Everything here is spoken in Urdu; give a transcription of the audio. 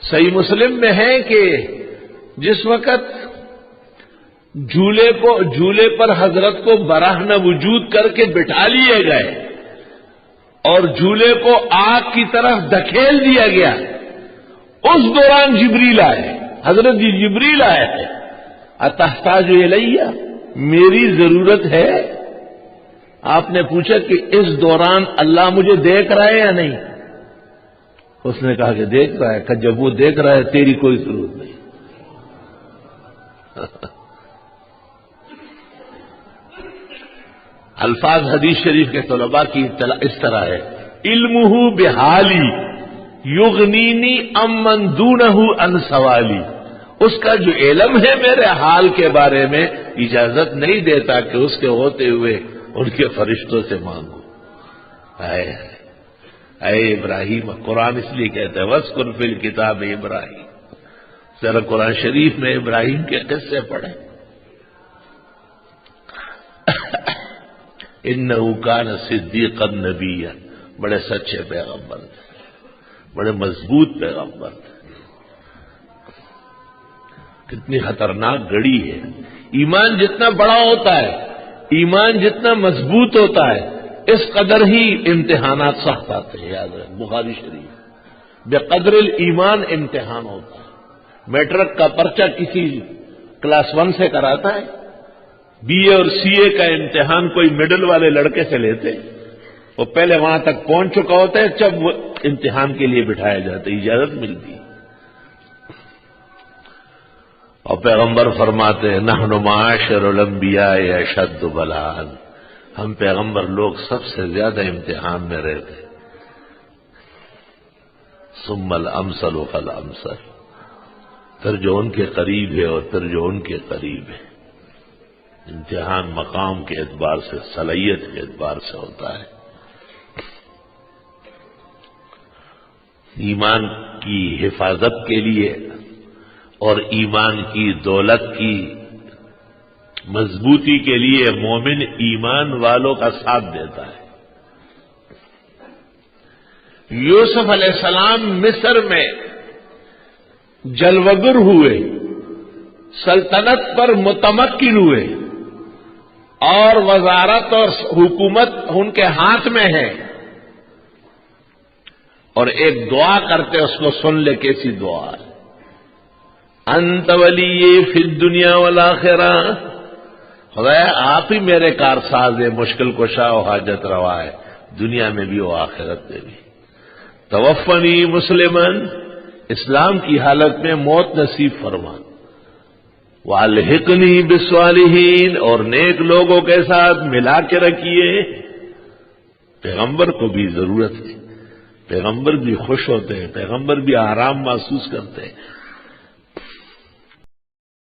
صحیح مسلم میں ہے کہ جس وقت جھولے پر حضرت کو براہنہ وجود کر کے بٹھا لیے گئے اور جھولے کو آگ کی طرف دھکیل دیا گیا، اس دوران جبریل آئے، حضرت جبریل آئے ہیں، اتحتاج الیہ، میری ضرورت ہے؟ آپ نے پوچھا کہ اس دوران اللہ مجھے دیکھ رہا ہے یا نہیں؟ اس نے کہا کہ دیکھ رہا ہے۔ کہ جب وہ دیکھ رہا ہے تیری کوئی ضرورت نہیں۔ الفاظ حدیث شریف کے طلباء کی اس طرح ہے، علمہ بحالی یغنینی امن دونہ عن سوالی، اس کا جو علم ہے میرے حال کے بارے میں اجازت نہیں دیتا کہ اس کے ہوتے ہوئے ان کے فرشتوں سے مانگو۔ اے ابراہیم، قرآن اس لیے کہتا ہے وَاذْكُرْ فِي الْكِتَابِ ابراہیم، ذرا قرآن شریف میں ابراہیم کے قصے پڑھیں۔ اِنَّهُ كَانَ صِدِّيقًا نَبِيًّا، بڑے سچے پیغمبر تھے، بڑے مضبوط پیغمبر تھے۔ کتنی خطرناک گڑی ہے۔ ایمان جتنا بڑا ہوتا ہے، ایمان جتنا مضبوط ہوتا ہے، اس قدر ہی امتحانات سخت آتے ہیں۔ یاد رکھ، بخاری شریف، بے قدر الایمان امتحان ہوتا ہے۔ میٹرک کا پرچہ کسی کلاس 1 سے کراتا ہے، بی اے اور سی اے کا امتحان کوئی مڈل والے لڑکے سے لیتے، وہ پہلے وہاں تک پہنچ چکا ہوتا ہے، جب وہ امتحان کے لیے بٹھایا جاتا ہے، اجازت ملتی ہے۔ اور پیغمبر فرماتے ہیں نحن معاشر الانبیاء اشد بلاء، ہم پیغمبر لوگ سب سے زیادہ امتحان میں رہتے، ثم الامثل فالامثل، پھر جو ان کے قریب ہے اور پھر جو ان کے قریب ہے۔ امتحان مقام کے اعتبار سے، صلاحیت کے اعتبار سے ہوتا ہے۔ ایمان کی حفاظت کے لیے اور ایمان کی دولت کی مضبوطی کے لیے مومن ایمان والوں کا ساتھ دیتا ہے۔ یوسف علیہ السلام مصر میں جلوگر ہوئے، سلطنت پر متمکن ہوئے، اور وزارت اور حکومت ان کے ہاتھ میں ہے، اور ایک دعا کرتے اس کو سن لے، کیسی دعا ہے؟ انت ولی فی الدنیا والآخرہ، خدایا آپ ہی میرے کارساز ہے، مشکل کشا و حاجت روا ہے، دنیا میں بھی و آخرت میں بھی۔ توفنی مسلمن، اسلام کی حالت میں موت نصیب فرما، والحقنی بالصالحین، اور نیک لوگوں کے ساتھ ملا کے رکھیے۔ پیغمبر کو بھی ضرورت ہے، پیغمبر بھی خوش ہوتے ہیں، پیغمبر بھی آرام محسوس کرتے ہیں،